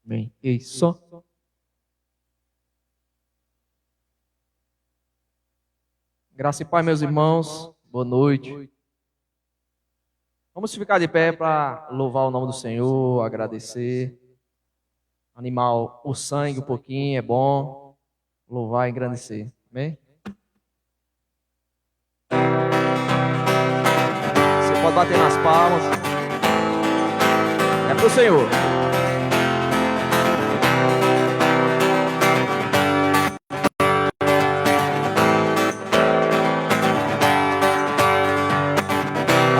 Amém. Ei, só. Graça e paz, meus irmãos. Boa noite. Vamos ficar de pé para louvar o nome do Senhor, agradecer. Animar o sangue um pouquinho, é bom. Louvar e engrandecer. Amém? Você pode bater nas palmas. É para o Senhor.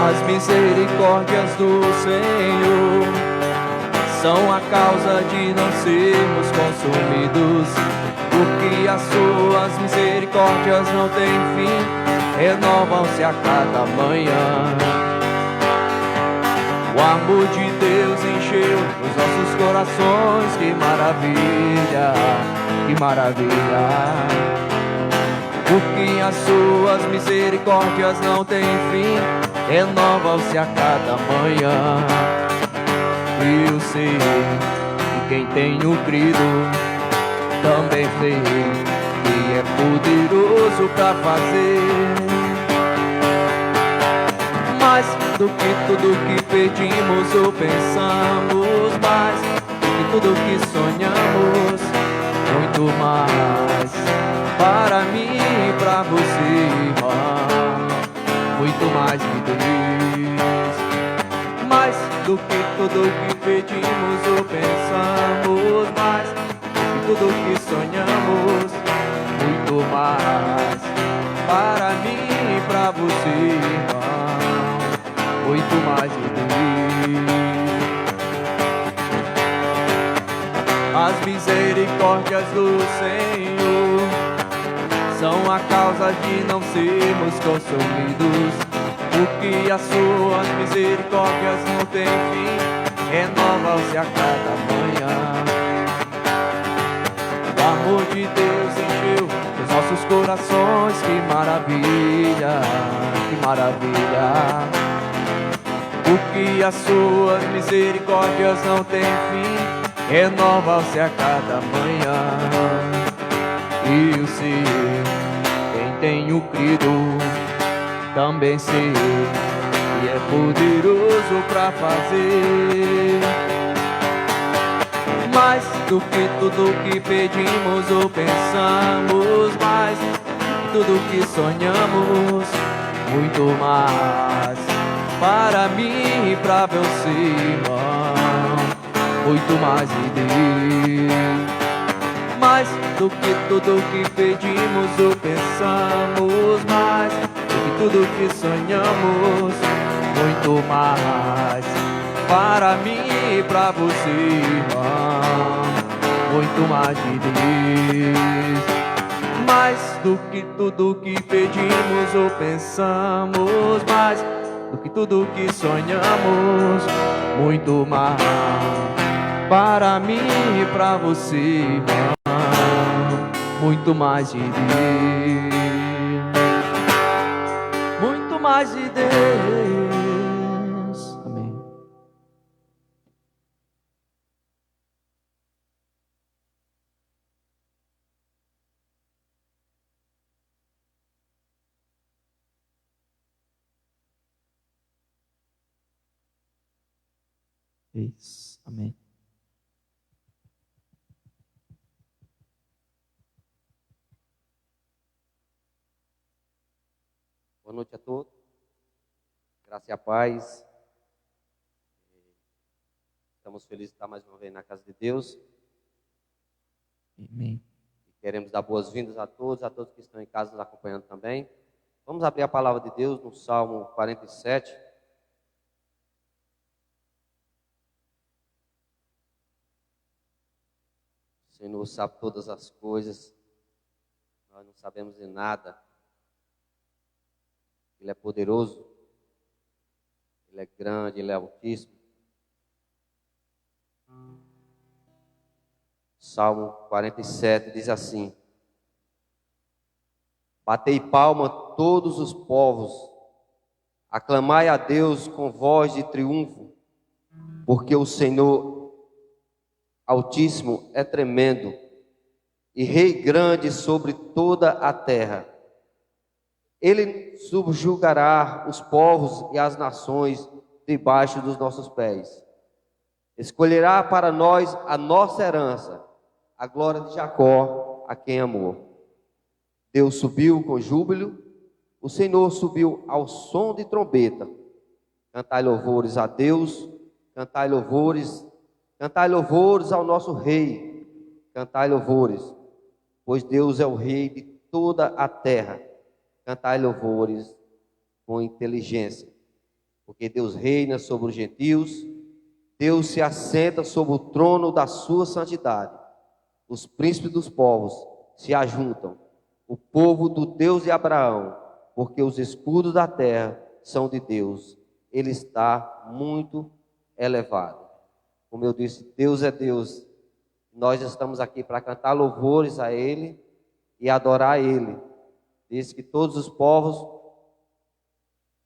As misericórdias do Senhor são a causa de não sermos consumidos, porque as suas misericórdias não têm fim, renovam-se a cada manhã. O amor de Deus encheu os nossos corações, que maravilha, que maravilha. Porque as suas misericórdias não têm fim, renovam-se a cada manhã. Eu sei que quem tenho crido também sei que é poderoso para fazer mais do que tudo que pedimos ou pensamos, mais do que tudo que sonhamos, muito mais para mim e para você, irmão, muito mais de Deus, mais do que tudo que pedimos ou pensamos, mais do que tudo que sonhamos, muito mais para mim e para você, irmão, muito mais de Deus. As misericórdias do Senhor são a causa de não sermos consumidos, porque as suas misericórdias não têm fim, renovam-se a cada manhã. O amor de Deus encheu os nossos corações, que maravilha, que maravilha. Porque as suas misericórdias não têm fim, renovam-se a cada manhã. Eu sei, quem tenho crido também sei que é poderoso para fazer mais do que tudo que pedimos ou pensamos, mais do que tudo que sonhamos, muito mais para mim e para você, irmão, muito mais de Deus. Mais do que tudo que pedimos ou pensamos, mais do que tudo que sonhamos, muito mais para mim e para você, irmão, muito mais de Deus. Mais do que tudo que pedimos ou pensamos, mais do que tudo que sonhamos, muito mais para mim e para você, irmão, muito mais de Deus, muito mais de Deus. Amém. Isso. Amém. Boa noite a todos. Graça e a paz. Estamos felizes de estar mais uma vez na casa de Deus. Amém. E queremos dar boas-vindas a todos que estão em casa nos acompanhando também. Vamos abrir a palavra de Deus no Salmo 47. O Senhor sabe todas as coisas. Nós não sabemos de nada. Ele é poderoso. Ele é grande, Ele é altíssimo. Salmo 47 diz assim: batei palma todos os povos, aclamai a Deus com voz de triunfo, porque o Senhor Altíssimo é tremendo, e Rei grande sobre toda a terra. Ele subjugará os povos e as nações debaixo dos nossos pés. Escolherá para nós a nossa herança, a glória de Jacó, a quem amou. Deus subiu com júbilo, o Senhor subiu ao som de trombeta. Cantai louvores a Deus, cantai louvores ao nosso Rei, cantai louvores, pois Deus é o Rei de toda a terra. Cantai louvores com inteligência, porque Deus reina sobre os gentios, Deus se assenta sobre o trono da sua santidade. Os príncipes dos povos se ajuntam, o povo do Deus de Abraão, porque os escudos da terra são de Deus. Ele está muito elevado. Como eu disse, Deus é Deus. Nós estamos aqui para cantar louvores a Ele e adorar a Ele. Diz que todos os povos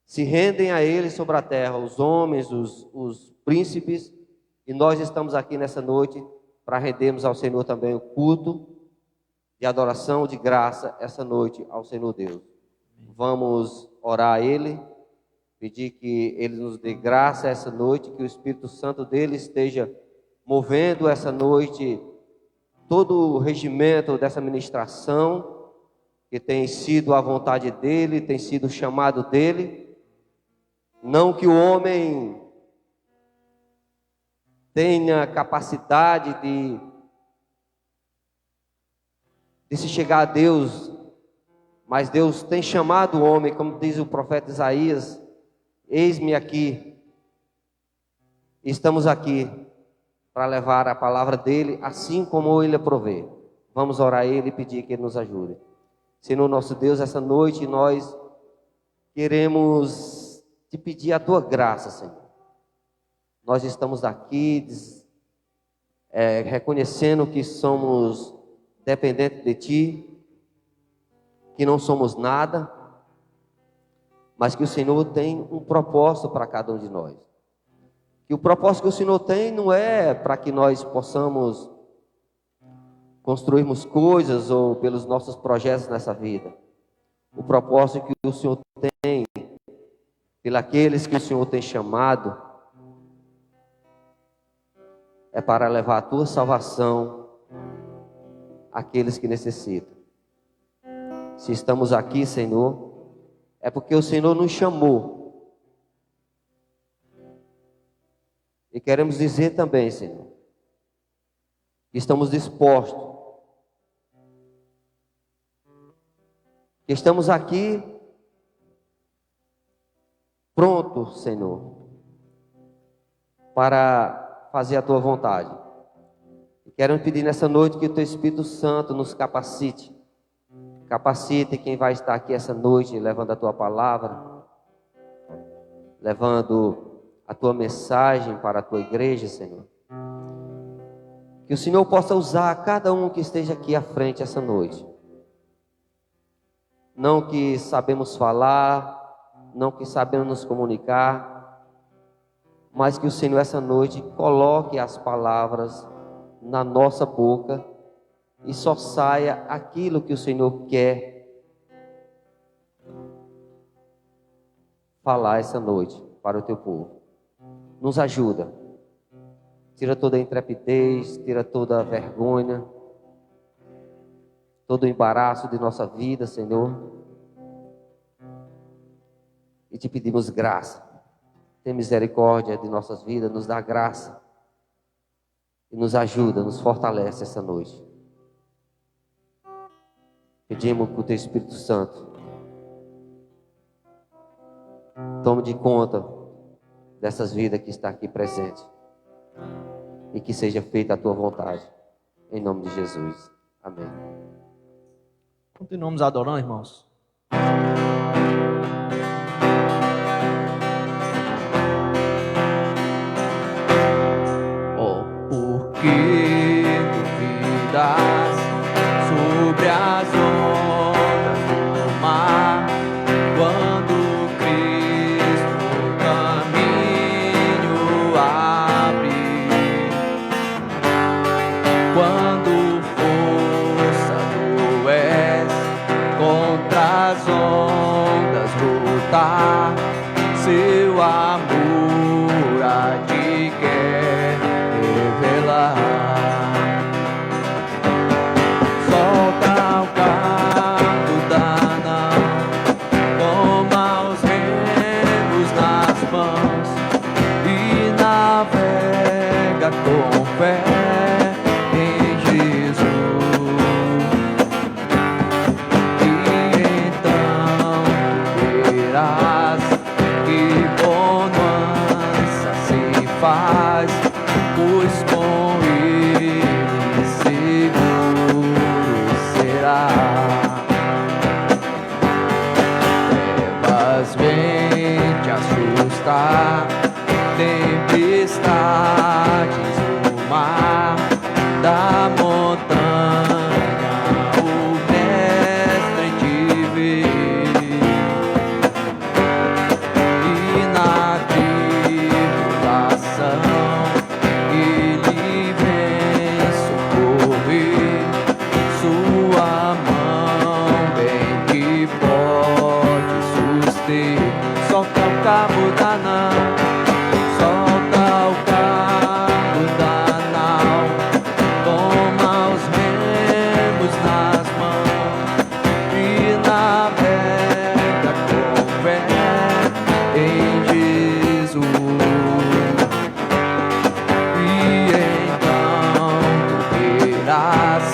se rendem a Ele sobre a terra, os homens, os príncipes, e nós estamos aqui nessa noite para rendermos ao Senhor também o culto de adoração, de graça, essa noite ao Senhor Deus. Vamos orar a Ele, pedir que Ele nos dê graça essa noite, que o Espírito Santo dele esteja movendo essa noite todo o regimento dessa ministração, que tem sido a vontade dele, tem sido o chamado dele. Não que o homem tenha capacidade de se chegar a Deus, mas Deus tem chamado o homem, como diz o profeta Isaías: eis-me aqui, estamos aqui para levar a palavra dele, assim como ele a provê. Vamos orar a ele e pedir que ele nos ajude. Senhor nosso Deus, essa noite nós queremos te pedir a tua graça, Senhor. Nós estamos aqui reconhecendo que somos dependentes de ti, que não somos nada, mas que o Senhor tem um propósito para cada um de nós. Que o propósito que o Senhor tem não é para que nós possamos construirmos coisas ou pelos nossos projetos nessa vida. O propósito que o Senhor tem, pelos que o Senhor tem chamado, é para levar a tua salvação àqueles que necessitam. Se estamos aqui, Senhor, é porque o Senhor nos chamou. E queremos dizer também, Senhor, que estamos dispostos, que estamos aqui prontos, Senhor, para fazer a tua vontade. E quero pedir nessa noite que o teu Espírito Santo nos capacite. Capacite quem vai estar aqui essa noite levando a tua palavra, levando a tua mensagem para a tua igreja, Senhor. Que o Senhor possa usar cada um que esteja aqui à frente essa noite. Não que sabemos falar, não que sabemos nos comunicar, mas que o Senhor essa noite coloque as palavras na nossa boca e só saia aquilo que o Senhor quer falar essa noite para o teu povo. Nos ajuda. Tira toda a intrepidez, tira toda a vergonha, todo o embaraço de nossa vida, Senhor. E te pedimos graça. Tem misericórdia de nossas vidas, nos dá graça. E nos ajuda, nos fortalece essa noite. Pedimos que o teu Espírito Santo tome de conta dessas vidas que está aqui presente. E que seja feita a tua vontade. Em nome de Jesus. Amém. Continuamos adorando, irmãos. Oh, porque duvidas sobre as ondas do mar, quando Cristo o caminho abre. com fé em Jesus. E então verás que bonança se faz, pois com Ele seguro será. Trevas vêm te assustar, tempestades no mar, da montanha o Mestre te vê, e na tribulação Ele vem socorrer, sua mão bem que pode suster. Solta o cabo da nau, solta o cabo da nau, toma os remos nas mãos e navega com fé em Jesus. E então tu verás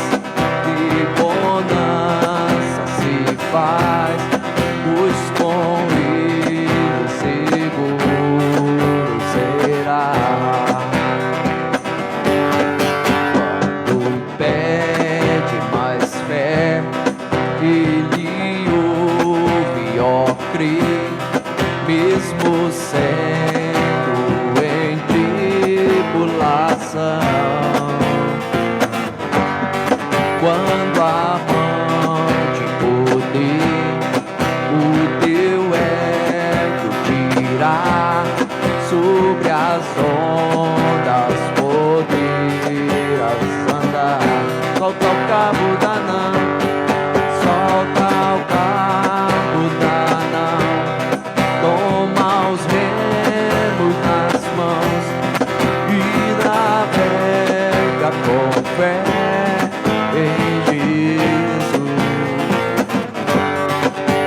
que bonança se faz, pois com Ele seguro será. Quando pede mais fé, Ele ouve, ó, crê, mesmo sendo em tribulação. Quando a mão de poder o teu ego tirar, sobre as ondas poderás andar. Solta o cabo da nau, solta o cabo da nau, toma os remos nas mãos e navega com fé em Jesus.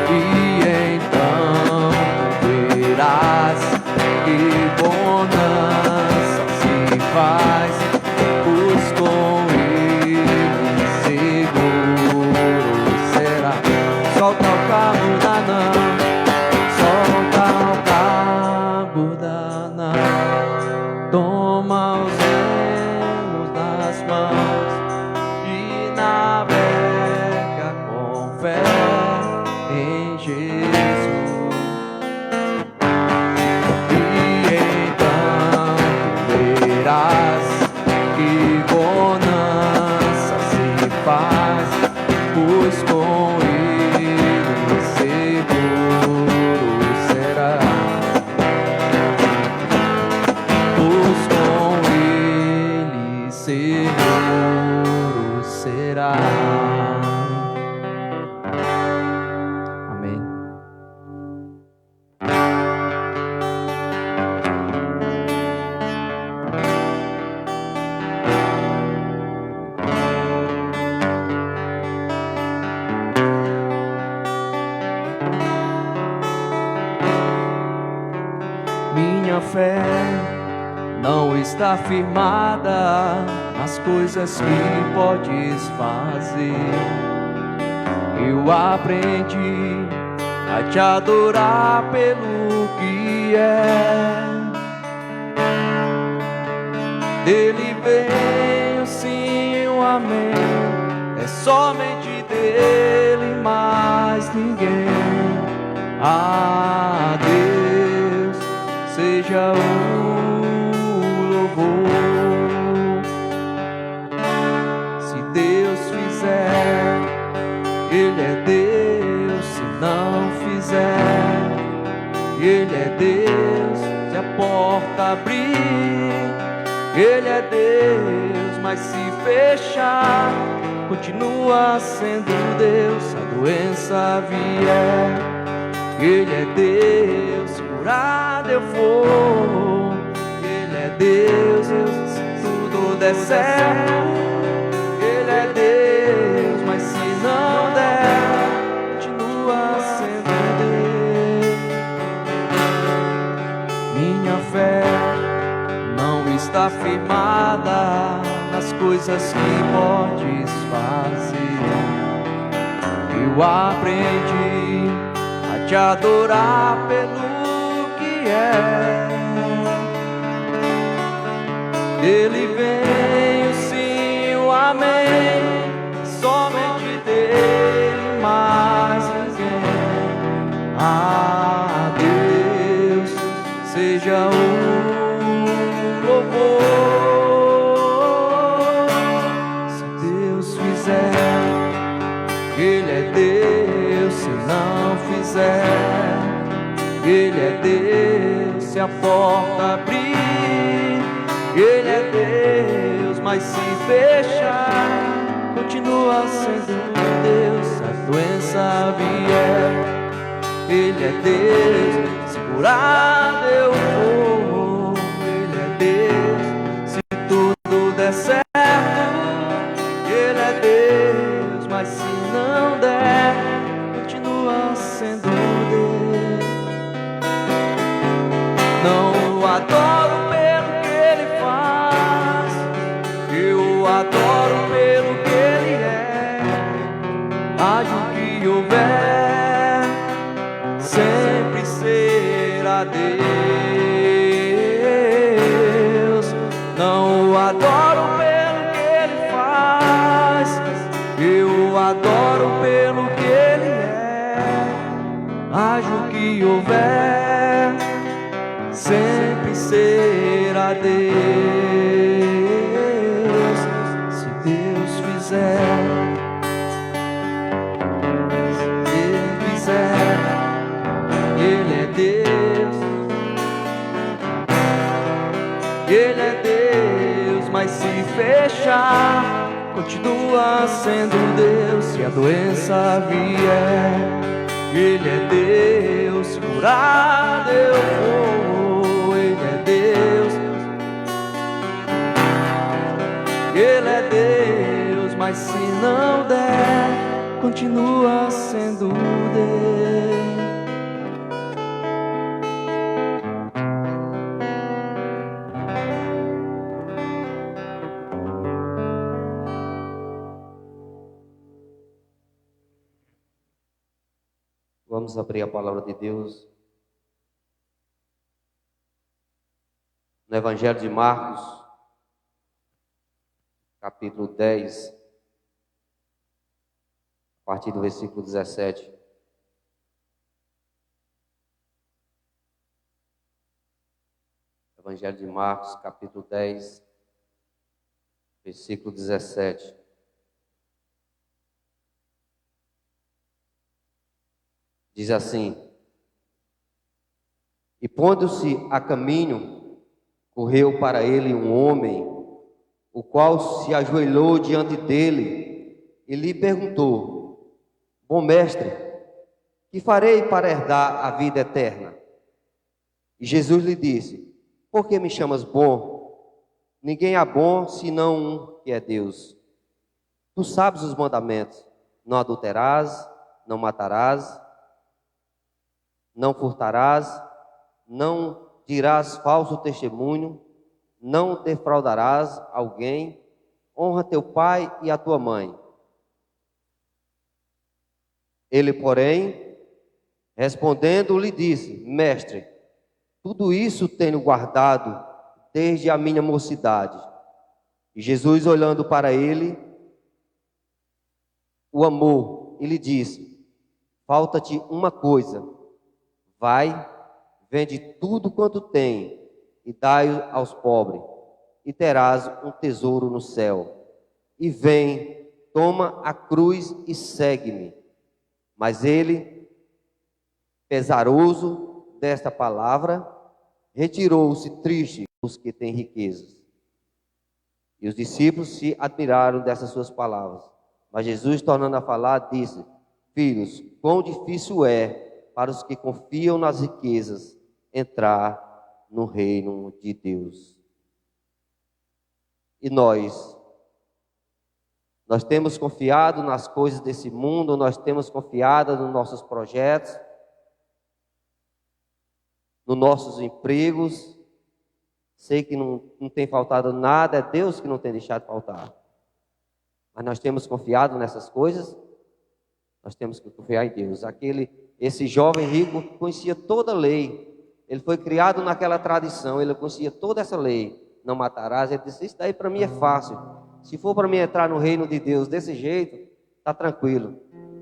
E então tu verás que bonança se faz, pois com Ele seguro será. Solta o cabo da nau, solta o cabo da nau, toma os remos nas mãos e navega com fé em Jesus. E então tu verás que bonança se faz, pois com Ele seguro será. Pois com Ele seguro será. Amém. Minha fé não está firmada nas coisas que podes fazer. Eu aprendi a te adorar pelo que é. Dele vem o sim, o amém. É somente dele, mais ninguém. A Deus seja o louvor. Se Deus fizer, Ele é Deus. Se não fizer, Ele é Deus. Se a porta abrir, Ele é Deus. Mas se fechar, continua sendo Deus. Se a doença vier, Ele é Deus. Se curado eu for, Ele é Deus. Se tudo der certo, Ele é Deus. Mas se não der, continua sendo Deus. Minha fé não está está firmada nas coisas que podes fazer. Eu aprendi a te adorar pelo que é. Ele veio, sim, o amém, somente dele, mais ninguém. A Deus seja o louvor. Se Deus fizer, Ele é Deus. Se não fizer, Ele é Deus. Se a porta abrir, Ele é Deus. Mas se fechar, continua sendo Deus. Se a doença vier, Ele é Deus. Se curar eu vou, Ele é Deus. Se tudo der certo, Ele é Deus. Mas se não der, continua sendo Deus. Não o adoro pelo que Ele faz, eu o adoro pelo que Ele é. Haja o que houver, sempre será Deus. Não o adoro pelo que Ele faz, eu o adoro pelo que Ele é. Haja o que houver, sempre será Deus. Se Deus fizer, se Ele fizer, Ele é Deus. Ele é Deus. Mas se fechar, continua sendo Deus. Se a doença vier, Ele é Deus. Se curar eu vou, Ele é Deus. Ele é Deus. Mas se não der, continua sendo Deus. Vamos abrir a palavra de Deus no Evangelho de Marcos, capítulo 10, a partir do versículo 17. Evangelho de Marcos, capítulo 10, versículo 17. Diz assim: E pondo-se a caminho, correu para ele um homem, o qual se ajoelhou diante dele e lhe perguntou: Bom mestre, que farei para herdar a vida eterna? E Jesus lhe disse: Por que me chamas bom? Ninguém é bom senão um, que é Deus. Tu sabes os mandamentos: não adulterarás, não matarás, não furtarás, não dirás falso testemunho, não defraudarás alguém, honra teu pai e a tua mãe. Ele, porém, respondendo, lhe disse: Mestre, tudo isso tenho guardado desde a minha mocidade. E Jesus, olhando para ele, o amou e lhe disse: Falta-te uma coisa. Vai, vende tudo quanto tem e dai aos pobres, e terás um tesouro no céu. E vem, toma a cruz e segue-me. Mas ele, pesaroso desta palavra, retirou-se triste dos que têm riquezas. E os discípulos se admiraram dessas suas palavras. Mas Jesus, tornando a falar, disse: Filhos, quão difícil é para os que confiam nas riquezas entrar no reino de Deus. E nós temos confiado nas coisas desse mundo, nós temos confiado nos nossos projetos, nos nossos empregos, Sei que não tem faltado nada, é Deus que não tem deixado faltar. Mas nós temos confiado nessas coisas, nós temos que confiar em Deus. Esse jovem rico conhecia toda a lei. Ele foi criado naquela tradição, ele conhecia toda essa lei. Não matarás. Ele disse, isso daí para mim é fácil. Se for para mim entrar no reino de Deus desse jeito, está tranquilo.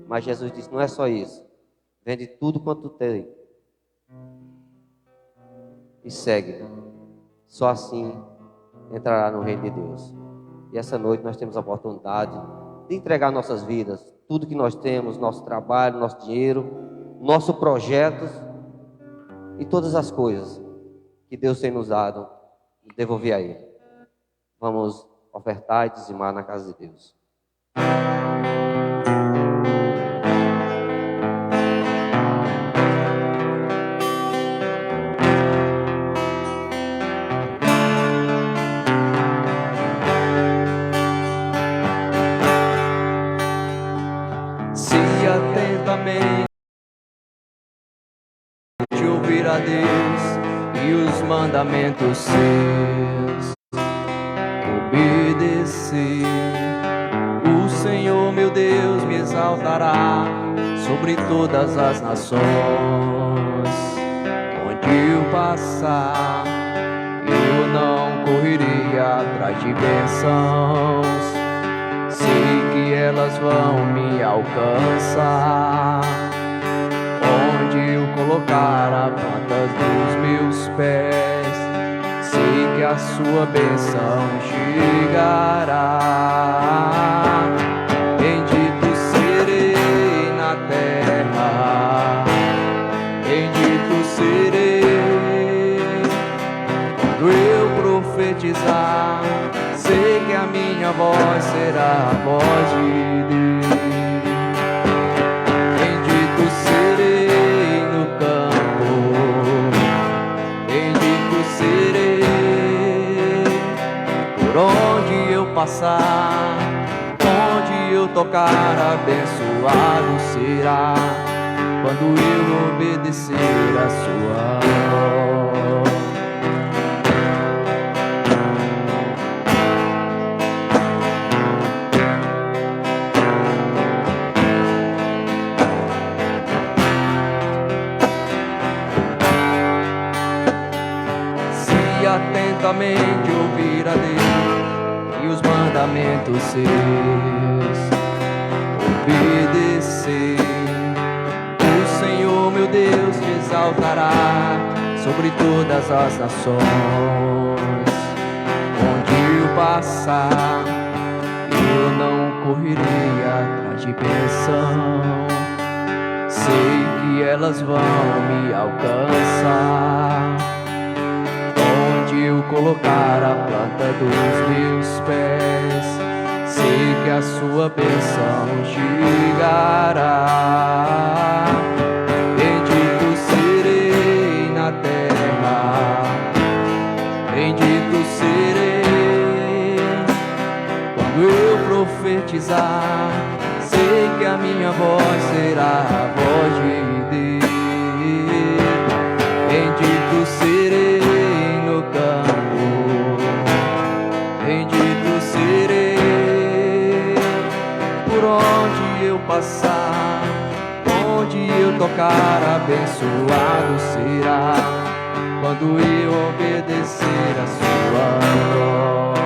Mas Jesus disse, não é só isso. Vende tudo quanto tu tem e segue. Só assim entrará no reino de Deus. E essa noite nós temos a oportunidade de entregar nossas vidas, tudo que nós temos, nosso trabalho, nosso dinheiro, nosso projeto e todas as coisas que Deus tem nos dado, devolver a Ele. Vamos ofertar e dizimar na casa de Deus. De ouvir a Deus e os mandamentos seus, obedecer. O Senhor meu Deus me exaltará sobre todas as nações. Onde eu passar, eu não correrei atrás de bênçãos. Sei que elas vão me alcançar. Onde eu colocar a planta dos meus pés, sei que a sua bênção chegará. Bendito serei na terra, bendito serei. Quando eu profetizar, sei que a minha voz será a voz de Deus. Passar, onde eu tocar, abençoado será, quando eu obedecer a sua voz. Se atentamente ouvir a Deus e os mandamentos seus, obedecer. O Senhor meu Deus te exaltará sobre todas as nações. Onde eu passar, eu não correrei atrás de bênção. Sei que elas vão me alcançar. Onde eu colocar a planta dos meus pés, sei que a sua bênção chegará. Bendito serei na terra, bendito serei. Quando eu profetizar, sei que a minha voz será a voz de Deus. Bendito serei no campo, bendito serei. Por onde eu passar, onde eu tocar, abençoado será, quando eu obedecer a sua voz.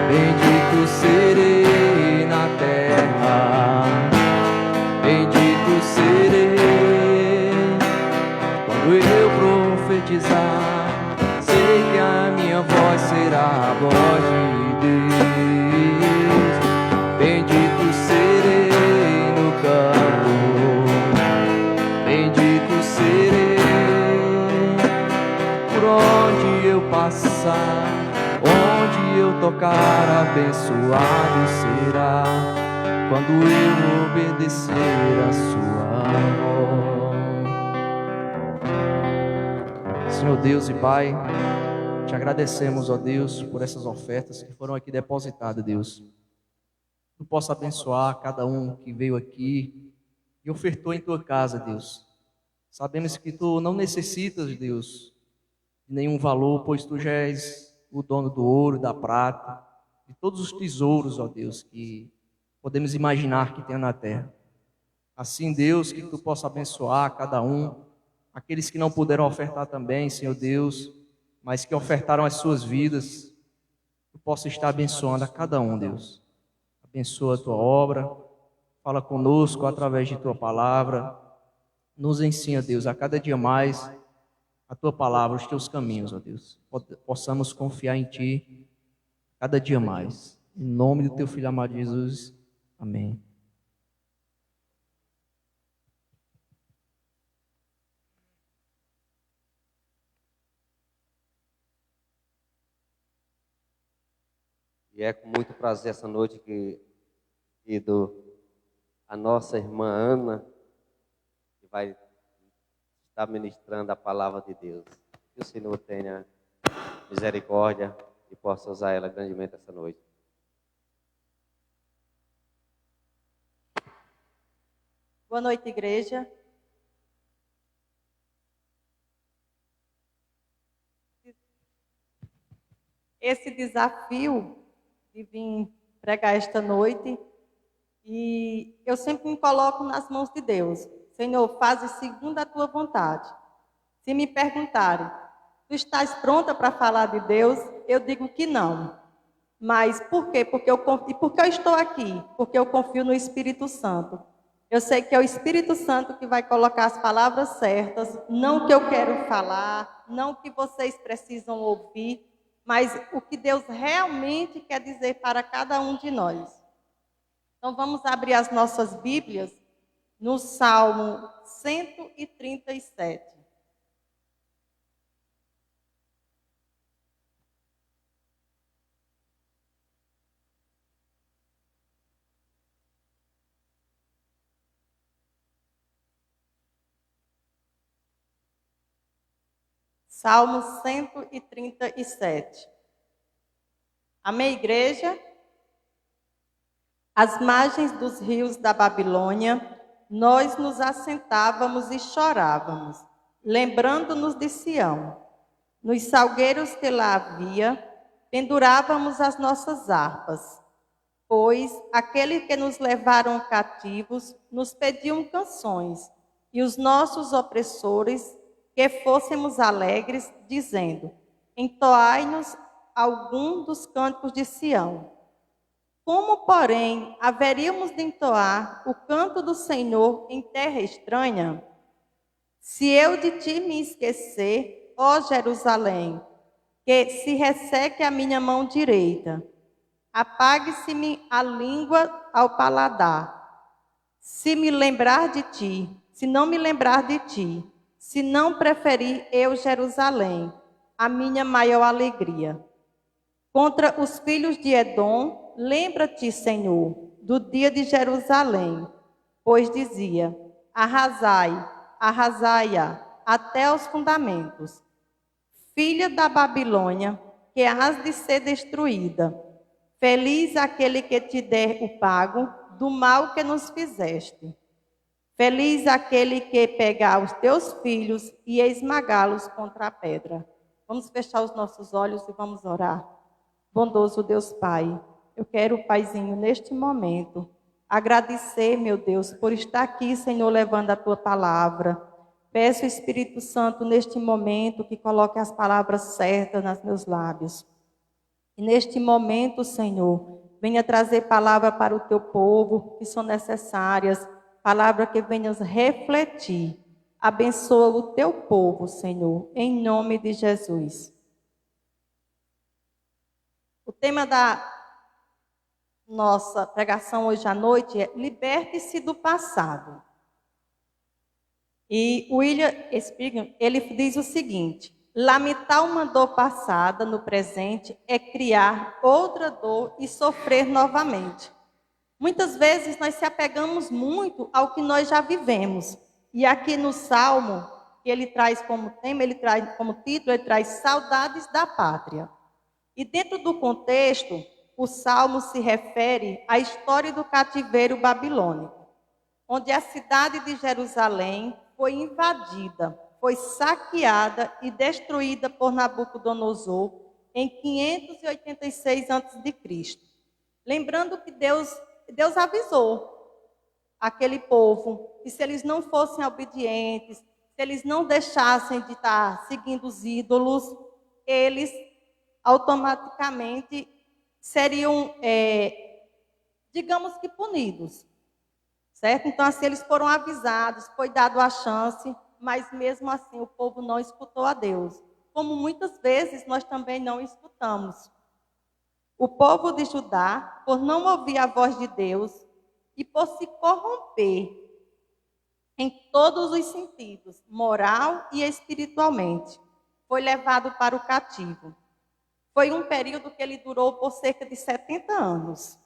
Bendito serei na terra, bendito serei. Quando eu profetizar, sei que a minha voz será a voz de Deus. Bendito serei no campo, bendito serei. Por onde eu passar, onde eu tocar, abençoado será, quando eu obedecer a sua voz. Senhor Deus e Pai, te agradecemos, ó Deus, por essas ofertas que foram aqui depositadas, Deus. Tu possa abençoar cada um que veio aqui e ofertou em tua casa, Deus. Sabemos que tu não necessitas, Deus, de nenhum valor, pois Tu já és o dono do ouro, da prata, de todos os tesouros, ó Deus, que podemos imaginar que tenha na terra. Assim, Deus, que Tu possa abençoar cada um, aqueles que não puderam ofertar também, Senhor Deus, mas que ofertaram as suas vidas, Tu possa estar abençoando a cada um, Deus. Abençoa a Tua obra, fala conosco através de Tua palavra, nos ensina, Deus, a cada dia mais a Tua palavra, os Teus caminhos, ó Deus. Possamos confiar em Ti cada dia mais. Em nome do Teu Filho amado Jesus. Amém. E é com muito prazer essa noite que a nossa irmã Ana, que vai estar ministrando a palavra de Deus. Que o Senhor tenha misericórdia e possa usar ela grandemente essa noite. Boa noite, igreja. Esse desafio de vir pregar esta noite, e eu sempre me coloco nas mãos de Deus. Senhor, faze segundo a Tua vontade. Se me perguntarem, tu estás pronta para falar de Deus? Eu digo que não. Mas por quê? Porque eu estou aqui? Porque eu confio no Espírito Santo. Eu sei que é o Espírito Santo que vai colocar as palavras certas, não o que eu quero falar, não o que vocês precisam ouvir, mas o que Deus realmente quer dizer para cada um de nós. Então vamos abrir as nossas Bíblias no Salmo 137. Salmo 137. Amém, igreja? Às margens dos rios da Babilônia, nós nos assentávamos e chorávamos, lembrando-nos de Sião. Nos salgueiros que lá havia, pendurávamos as nossas harpas, pois aquele que nos levaram cativos nos pediam canções, e os nossos opressores que fôssemos alegres, dizendo: entoai-nos algum dos cânticos de Sião. Como, porém, haveríamos de entoar o canto do Senhor em terra estranha? Se eu de ti me esquecer, ó Jerusalém, que se resseque a minha mão direita, apague-se-me a língua ao paladar. Se me lembrar de ti, se não me lembrar de ti, se não preferir eu Jerusalém, a minha maior alegria. Contra os filhos de Edom, lembra-te, Senhor, do dia de Jerusalém, pois dizia: arrasai, arrasai-a até os fundamentos. Filha da Babilônia, que has de ser destruída. Feliz aquele que te der o pago do mal que nos fizeste. Feliz aquele que pegar os teus filhos e esmagá-los contra a pedra. Vamos fechar os nossos olhos e vamos orar. Bondoso Deus Pai, eu quero, Paizinho, neste momento, agradecer, meu Deus, por estar aqui, Senhor, levando a Tua palavra. Peço, Espírito Santo, neste momento, que coloque as palavras certas nos meus lábios. E neste momento, Senhor, venha trazer palavra para o Teu povo, que são necessárias, palavra que venhas refletir. Abençoa o Teu povo, Senhor, em nome de Jesus. O tema da nossa pregação hoje à noite é liberte-se do passado. E William Spiegelman, ele diz o seguinte: lamentar uma dor passada no presente é criar outra dor e sofrer novamente. Muitas vezes nós se apegamos muito ao que nós já vivemos. E aqui no Salmo, que ele traz como tema, ele traz como título, ele traz saudades da pátria. E dentro do contexto, o Salmo se refere à história do cativeiro babilônico, onde a cidade de Jerusalém foi invadida, foi saqueada e destruída por Nabucodonosor em 586 a.C. Lembrando que Deus avisou aquele povo que se eles não fossem obedientes, se eles não deixassem de estar seguindo os ídolos, eles automaticamente seriam, digamos que, punidos. Certo? Então, assim, eles foram avisados, foi dado a chance, mas mesmo assim o povo não escutou a Deus. Como muitas vezes nós também não escutamos. O povo de Judá, por não ouvir a voz de Deus e por se corromper em todos os sentidos, moral e espiritualmente, foi levado para o cativo. Foi um período que ele durou por cerca de 70 anos.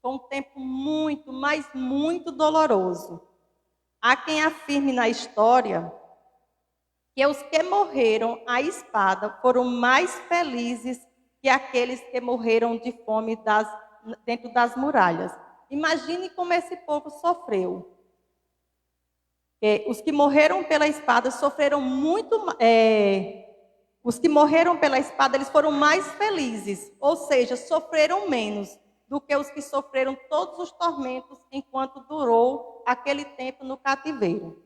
Foi um tempo muito, mas muito doloroso. Há quem afirme na história que os que morreram à espada foram mais felizes que aqueles que morreram de fome dentro das muralhas. Imagine como esse povo sofreu. Os que morreram pela espada sofreram muito. Os que morreram pela espada, eles foram mais felizes, ou seja, sofreram menos do que os que sofreram todos os tormentos enquanto durou aquele tempo no cativeiro.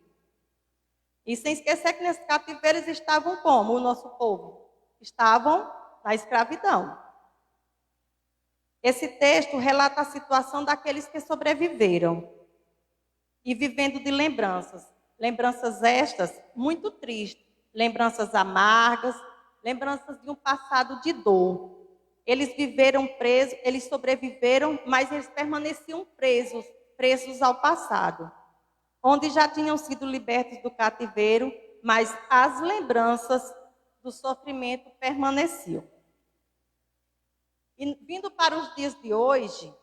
E sem esquecer que nesse cativeiro eles estavam como? O nosso povo? Estavam na escravidão. Esse texto relata a situação daqueles que sobreviveram e vivendo de lembranças. Lembranças estas muito tristes, lembranças amargas, lembranças de um passado de dor. Eles viveram presos, eles sobreviveram, mas eles permaneciam presos ao passado, onde já tinham sido libertos do cativeiro, mas as lembranças do sofrimento permaneciam. E vindo para os dias de hoje,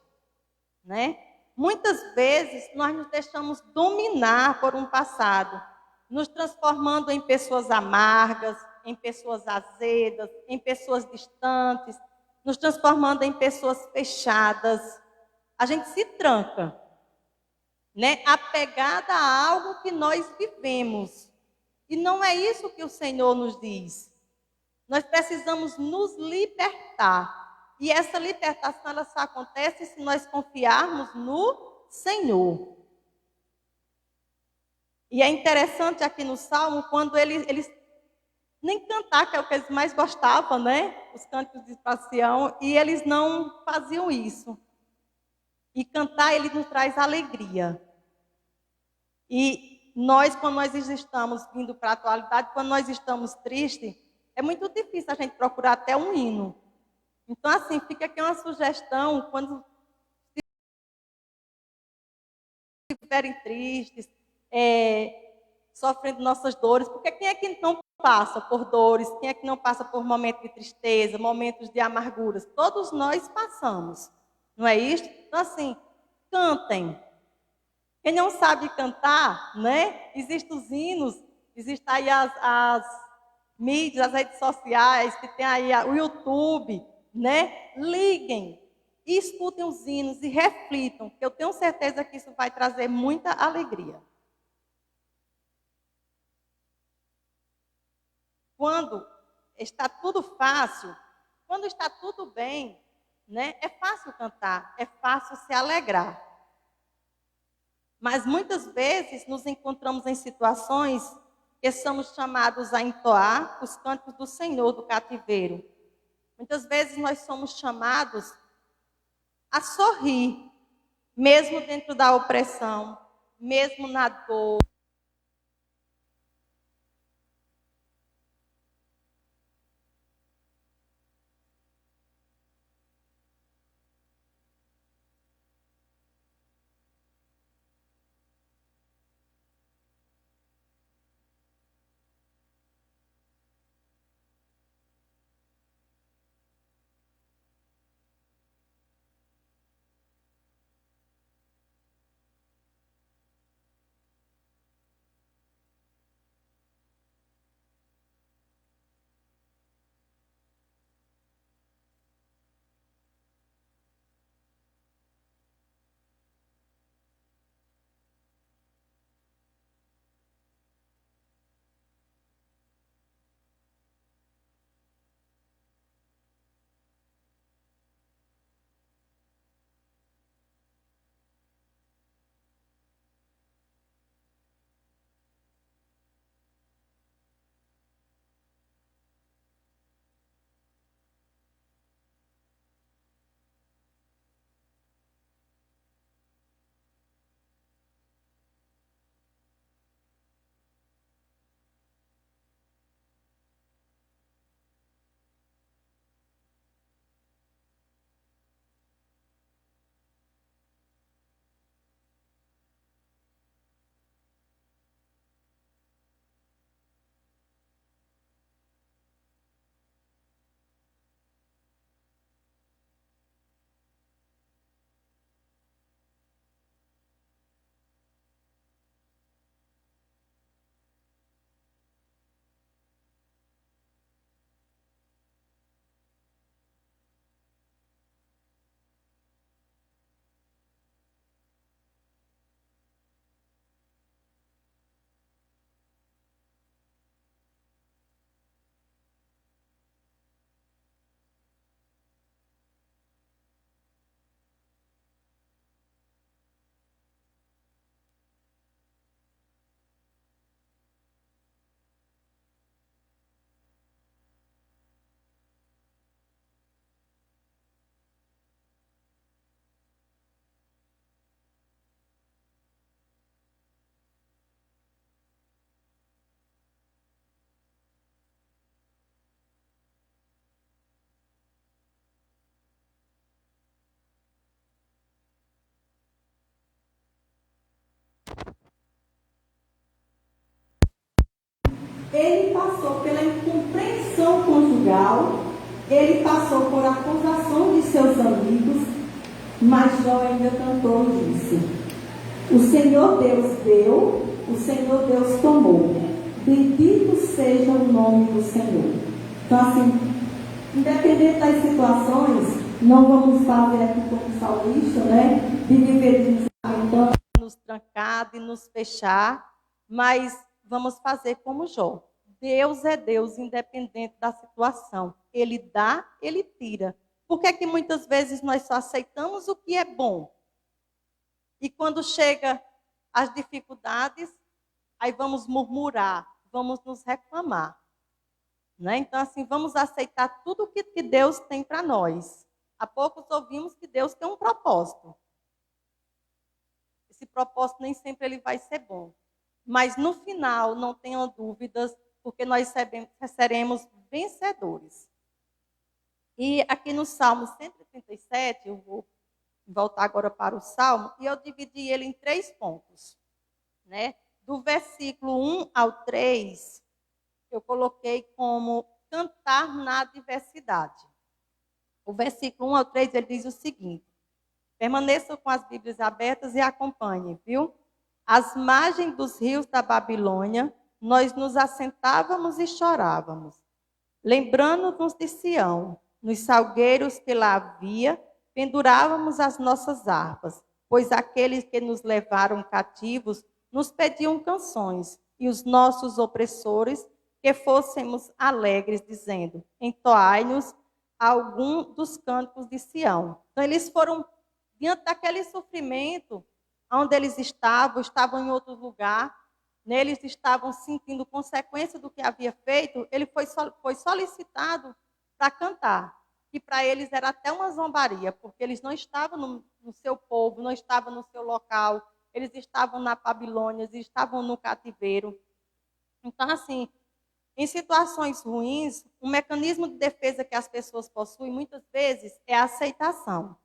né? Muitas vezes nós nos deixamos dominar por um passado, nos transformando em pessoas amargas, em pessoas azedas, em pessoas distantes, nos transformando em pessoas fechadas. A gente se tranca, né? Apegada a algo que nós vivemos. E não é isso que o Senhor nos diz. Nós precisamos nos libertar. E essa libertação ela só acontece se nós confiarmos no Senhor. E é interessante aqui no Salmo, quando eles nem cantar, que é o que eles mais gostavam, né? Os cânticos de Sião, e eles não faziam isso. E cantar, ele nos traz alegria. E nós, quando nós estamos vindo para a atualidade, quando nós estamos tristes, é muito difícil a gente procurar até um hino. Então, assim, fica aqui uma sugestão, quando estiverem tristes, sofrendo nossas dores, porque quem é que não passa por dores, quem é que não passa por momentos de tristeza, momentos de amarguras? Todos nós passamos, não é isso? Então, assim, cantem. Quem não sabe cantar, né? Existem os hinos, existem aí as mídias, as redes sociais, que tem aí o YouTube, né? Liguem e escutem os hinos e reflitam, que eu tenho certeza que isso vai trazer muita alegria. Quando está tudo fácil, quando está tudo bem, né? É fácil cantar, é fácil se alegrar. Mas muitas vezes nos encontramos em situações que somos chamados a entoar os cânticos do Senhor do cativeiro. Muitas vezes nós somos chamados a sorrir, mesmo dentro da opressão, mesmo na dor. passou pela incompreensão conjugal, ele passou por acusação de seus amigos, mas Jó ainda cantou e disse: o Senhor Deus deu, o Senhor Deus tomou. Bendito seja o nome do Senhor. Então, assim, independente das situações, não vamos fazer aqui como salmista, né? De viver nos trancar, de nos fechar, mas vamos fazer como Jó. Deus é Deus, independente da situação. Ele dá, ele tira. Por que é que muitas vezes nós só aceitamos o que é bom? E quando chega as dificuldades, aí vamos murmurar, vamos nos reclamar. Né? Então, assim, vamos aceitar tudo o que Deus tem para nós. Há poucos ouvimos que Deus tem um propósito. Esse propósito nem sempre ele vai ser bom. Mas no final, não tenham dúvidas, porque nós seremos vencedores. E aqui no Salmo 137, eu vou voltar agora para o Salmo, e eu dividi ele em 3 pontos. Né? Do versículo 1 ao 3, eu coloquei como cantar na adversidade. O versículo 1 ao 3, ele diz o seguinte: permaneçam com as Bíblias abertas e acompanhem, viu? Às margens dos rios da Babilônia, nós nos assentávamos e chorávamos, lembrando-nos de Sião, nos salgueiros que lá havia, pendurávamos as nossas harpas, pois aqueles que nos levaram cativos nos pediam canções, e os nossos opressores que fôssemos alegres, dizendo: entoai-nos algum dos cânticos de Sião. Então, eles foram, diante daquele sofrimento, onde eles estavam em outro lugar, né, eles estavam sentindo consequência do que havia feito, ele foi solicitado para cantar, que para eles era até uma zombaria, porque eles não estavam no seu povo, não estavam no seu local, eles estavam na Babilônia, eles estavam no cativeiro. Então, assim, em situações ruins, o mecanismo de defesa que as pessoas possuem, muitas vezes, é a aceitação.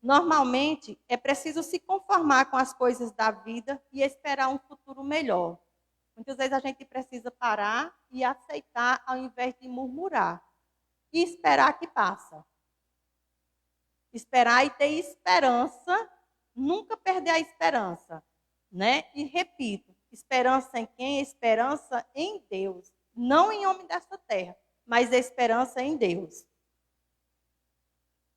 Normalmente, é preciso se conformar com as coisas da vida e esperar um futuro melhor. Muitas vezes a gente precisa parar e aceitar ao invés de murmurar. E esperar que passa. Esperar e ter esperança, nunca perder a esperança. Né? E repito, esperança em quem? Esperança em Deus. Não em homem desta terra, mas a esperança em Deus.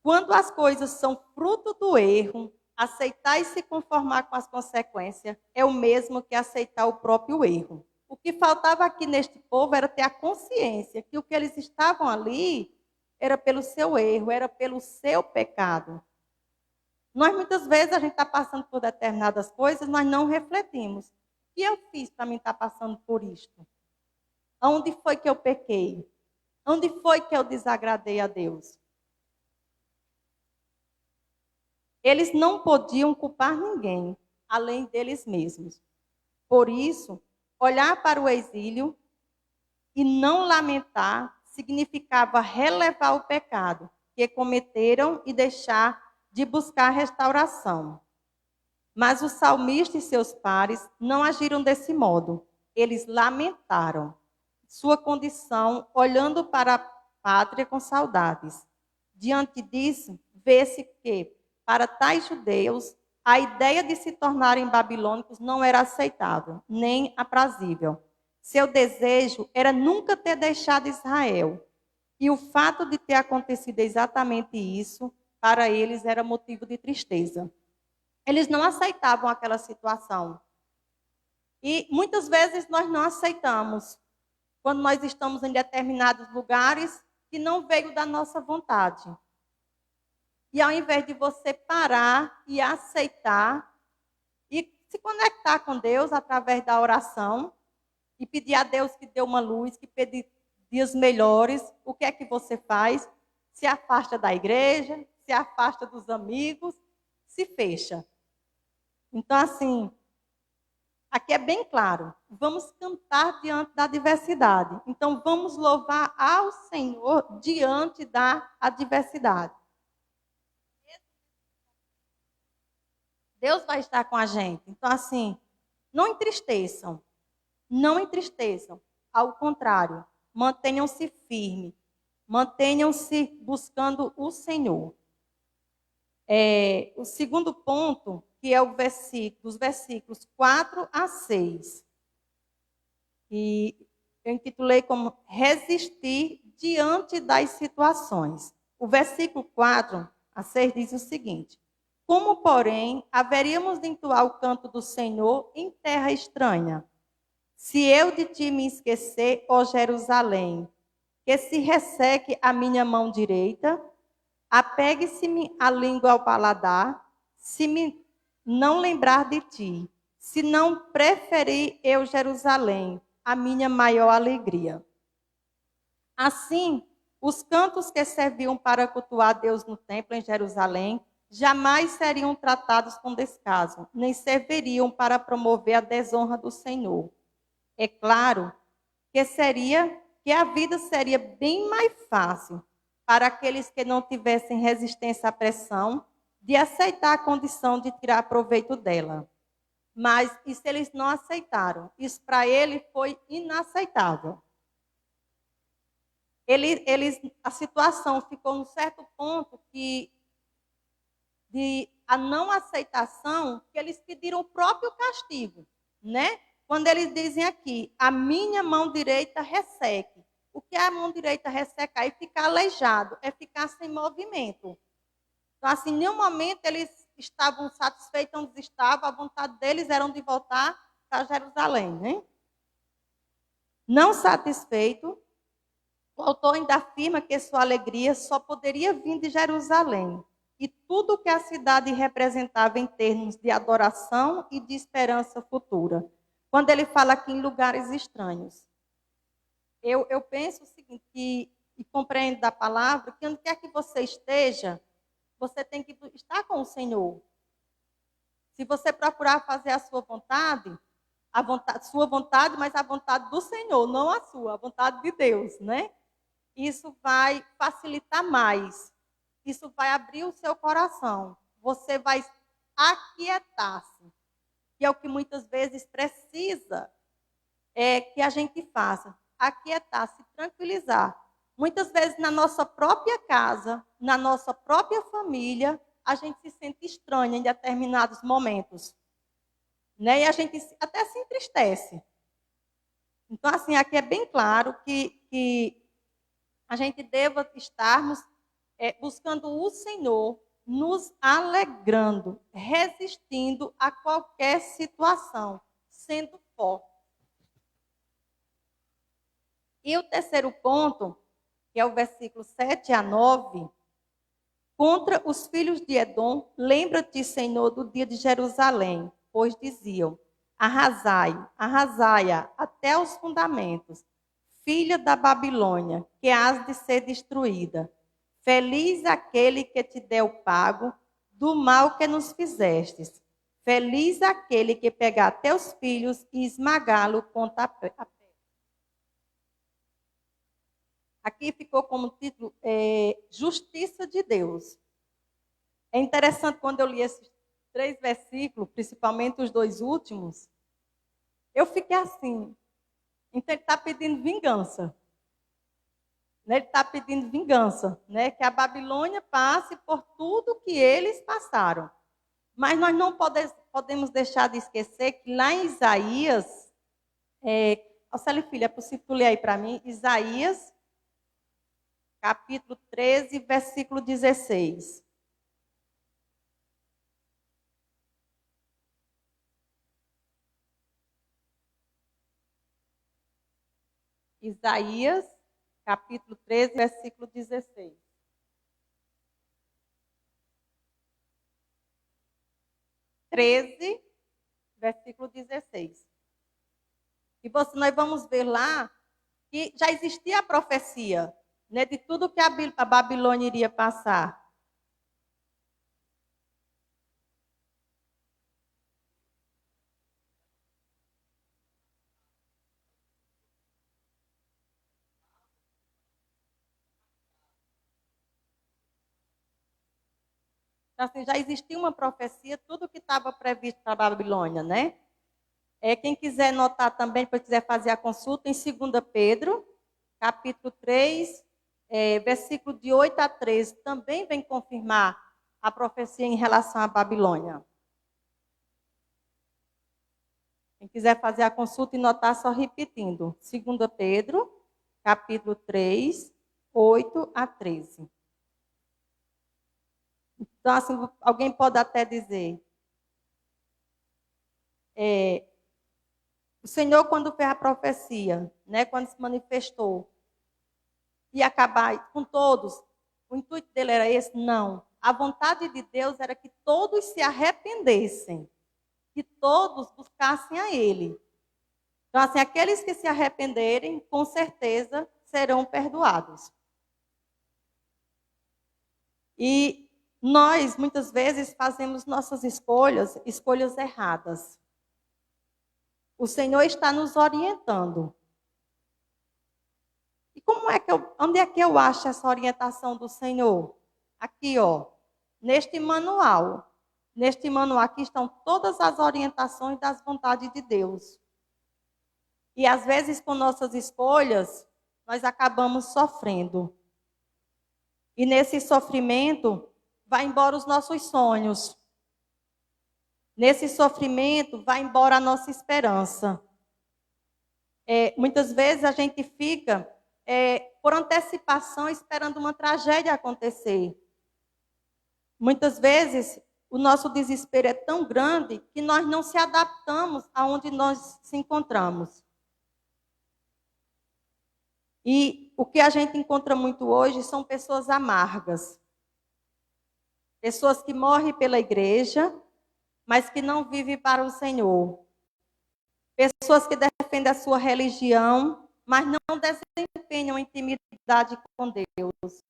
Quando as coisas são fruto do erro, aceitar e se conformar com as consequências é o mesmo que aceitar o próprio erro. O que faltava aqui neste povo era ter a consciência que o que eles estavam ali era pelo seu erro, era pelo seu pecado. Nós, muitas vezes, a gente está passando por determinadas coisas, nós não refletimos. O que eu fiz para mim estar passando por isto? Onde foi que eu pequei? Onde foi que eu desagradei a Deus? Eles não podiam culpar ninguém, além deles mesmos. Por isso, olhar para o exílio e não lamentar significava relevar o pecado que cometeram e deixar de buscar restauração. Mas o salmista e seus pares não agiram desse modo. Eles lamentaram sua condição, olhando para a pátria com saudades. Diante disso, vê-se que, para tais judeus, a ideia de se tornarem babilônicos não era aceitável, nem aprazível. Seu desejo era nunca ter deixado Israel. E o fato de ter acontecido exatamente isso, para eles era motivo de tristeza. Eles não aceitavam aquela situação. E muitas vezes nós não aceitamos, quando nós estamos em determinados lugares que não veio da nossa vontade. E ao invés de você parar e aceitar e se conectar com Deus através da oração e pedir a Deus que dê uma luz, que pedir dias melhores, o que é que você faz? Se afasta da igreja, se afasta dos amigos, se fecha. Então, assim, aqui é bem claro, vamos cantar diante da adversidade. Então, vamos louvar ao Senhor diante da adversidade. Deus vai estar com a gente. Então, assim, não entristeçam. Não entristeçam. Ao contrário, mantenham-se firmes, mantenham-se buscando o Senhor. O segundo ponto, que é o dos versículos 4 a 6. E eu intitulei como resistir diante das situações. O versículo 4 a 6 diz o seguinte: como, porém, haveríamos de entoar o canto do Senhor em terra estranha? Se eu de ti me esquecer, ó Jerusalém, que se resseque a minha mão direita, apegue-se-me a língua ao paladar, se me não lembrar de ti, se não preferir eu Jerusalém, a minha maior alegria. Assim, os cantos que serviam para cultuar Deus no templo em Jerusalém jamais seriam tratados com descaso, nem serviriam para promover a desonra do Senhor. É claro que a vida seria bem mais fácil para aqueles que não tivessem resistência à pressão de aceitar a condição de tirar proveito dela. Mas isso eles não aceitaram. Isso para ele foi inaceitável. A situação ficou num certo ponto de a não aceitação, que eles pediram o próprio castigo, né? Quando eles dizem aqui, a minha mão direita resseque. O que é a mão direita ressecar? É ficar aleijado, é ficar sem movimento. Então, assim, em nenhum momento eles estavam satisfeitos onde estavam, a vontade deles era de voltar para Jerusalém, né? Não satisfeito, o autor ainda afirma que sua alegria só poderia vir de Jerusalém. E tudo que a cidade representava em termos de adoração e de esperança futura. Quando ele fala aqui em lugares estranhos. Eu penso o seguinte, e compreendo da palavra, que onde quer que você esteja, você tem que estar com o Senhor. Se você procurar fazer a sua vontade, sua vontade, mas a vontade do Senhor, não a sua, a vontade de Deus, né? Isso vai facilitar mais. Isso vai abrir o seu coração. Você vai aquietar-se. Que é o que muitas vezes precisa que a gente faça. Aquietar-se, tranquilizar. Muitas vezes na nossa própria casa, na nossa própria família, a gente se sente estranha em determinados momentos. Né? E a gente até se entristece. Então, assim, aqui é bem claro que a gente deva estarmos buscando o Senhor, nos alegrando, resistindo a qualquer situação, sendo forte. E o terceiro ponto, que é o versículo 7 a 9, contra os filhos de Edom, lembra-te, Senhor, do dia de Jerusalém, pois diziam, arrasai-a até os fundamentos, filha da Babilônia, que has de ser destruída. Feliz aquele que te deu pago do mal que nos fizestes. Feliz aquele que pegar teus filhos e esmagá-lo contra a pedra. Aqui ficou como título Justiça de Deus. É interessante quando eu li esses 3 versículos, principalmente os 2 últimos, eu fiquei assim, então ele está pedindo vingança. Ele está pedindo vingança, né? Que a Babilônia passe por tudo que eles passaram. Mas nós não podemos deixar de esquecer que lá em Isaías, Célio Filho, é possível tu ler aí para mim? Isaías, capítulo 13, versículo 16. Isaías, capítulo 13, versículo 16. Versículo 16. E nós vamos ver lá que já existia a profecia, né, de tudo que a Babilônia iria passar. Então, assim, já existia uma profecia, tudo que estava previsto para a Babilônia, né? Quem quiser notar também, depois quiser fazer a consulta, em 2 Pedro, capítulo 3, versículo de 8 a 13, também vem confirmar a profecia em relação à Babilônia. Quem quiser fazer a consulta e notar, só repetindo. 2 Pedro, capítulo 3, 8 a 13. Então, assim, alguém pode até dizer, o Senhor, quando fez a profecia, né, quando se manifestou, ia acabar com todos, o intuito dele era esse? Não. A vontade de Deus era que todos se arrependessem, que todos buscassem a Ele. Então, assim, aqueles que se arrependerem, com certeza, serão perdoados. E nós, muitas vezes, fazemos nossas escolhas erradas. O Senhor está nos orientando. E onde é que eu acho essa orientação do Senhor? Aqui, ó, neste manual. Neste manual aqui estão todas as orientações das vontades de Deus. E às vezes, com nossas escolhas, nós acabamos sofrendo. E nesse sofrimento, vai embora os nossos sonhos. Nesse sofrimento, vai embora a nossa esperança. Muitas vezes a gente fica, por antecipação, esperando uma tragédia acontecer. Muitas vezes, o nosso desespero é tão grande que nós não se adaptamos aonde nós se encontramos. E o que a gente encontra muito hoje são pessoas amargas. Pessoas que morrem pela igreja, mas que não vivem para o Senhor. Pessoas que defendem a sua religião, mas não desempenham intimidade com Deus.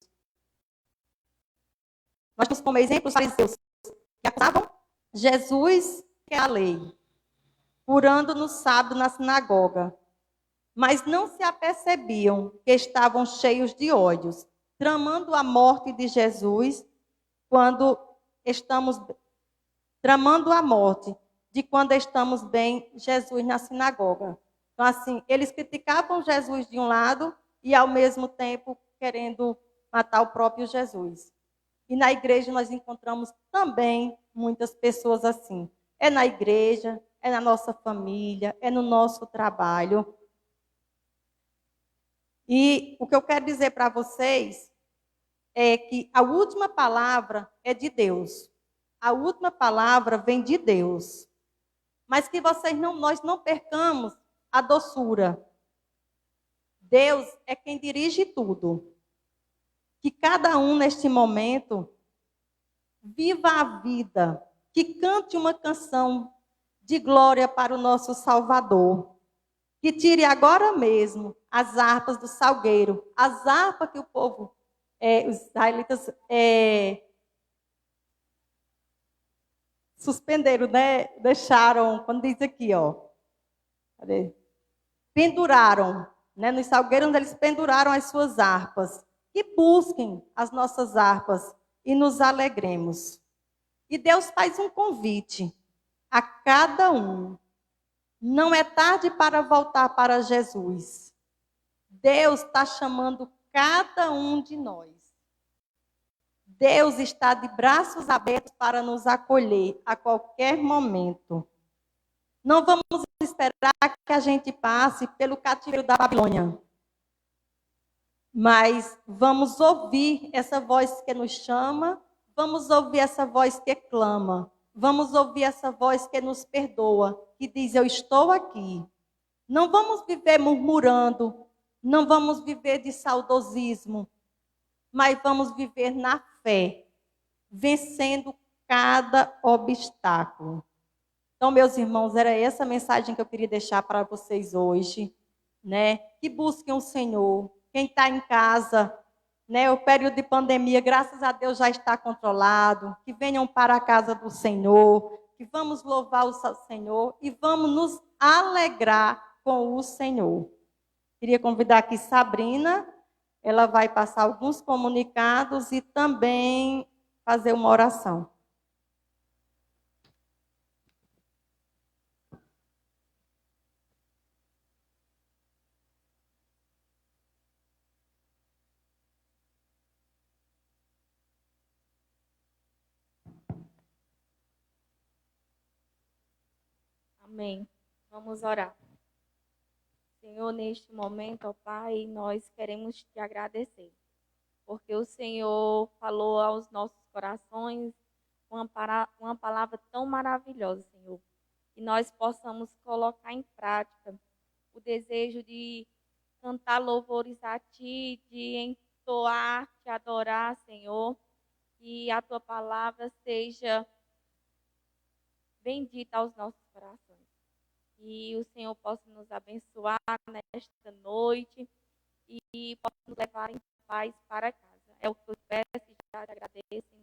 Nós temos como exemplo os fariseus que acusavam Jesus, que é a lei, curando no sábado na sinagoga. Mas não se apercebiam que estavam cheios de ódios, tramando a morte de Jesus tramando a morte de quando estamos bem Jesus na sinagoga. Então, assim, eles criticavam Jesus de um lado e, ao mesmo tempo, querendo matar o próprio Jesus. E na igreja nós encontramos também muitas pessoas assim. É na igreja, é na nossa família, é no nosso trabalho. E o que eu quero dizer para vocês é que a última palavra é de Deus. A última palavra vem de Deus. Mas que nós não percamos a doçura. Deus é quem dirige tudo. Que cada um neste momento viva a vida, que cante uma canção de glória para o nosso Salvador. Que tire agora mesmo as harpas do salgueiro, as harpas que o povo, os israelitas suspenderam, né? Deixaram, quando diz aqui, ó, cadê? Penduraram, né? No salgueiro onde eles penduraram as suas harpas. E busquem as nossas harpas e nos alegremos. E Deus faz um convite a cada um. Não é tarde para voltar para Jesus. Deus está chamando cada um de nós. Deus está de braços abertos para nos acolher a qualquer momento. Não vamos esperar que a gente passe pelo cativeiro da Babilônia. Mas vamos ouvir essa voz que nos chama, vamos ouvir essa voz que clama, vamos ouvir essa voz que nos perdoa, que diz, eu estou aqui. Não vamos viver murmurando, não vamos viver de saudosismo, mas vamos viver na fé, vencendo cada obstáculo. Então, meus irmãos, era essa mensagem que eu queria deixar para vocês hoje, né? Que busquem o Senhor. Quem está em casa, né? O período de pandemia, graças a Deus, já está controlado. Que venham para a casa do Senhor, que vamos louvar o Senhor e vamos nos alegrar com o Senhor. Queria convidar aqui Sabrina, ela vai passar alguns comunicados e também fazer uma oração. Amém. Vamos orar. Senhor, neste momento, ó Pai, nós queremos te agradecer, porque o Senhor falou aos nossos corações uma palavra tão maravilhosa, Senhor, que nós possamos colocar em prática o desejo de cantar louvores a Ti, de entoar, te adorar, Senhor, que a Tua palavra seja bendita aos nossos corações. Que o Senhor possa nos abençoar nesta noite e possa nos levar em paz para casa. É o que eu peço e já te agradeço.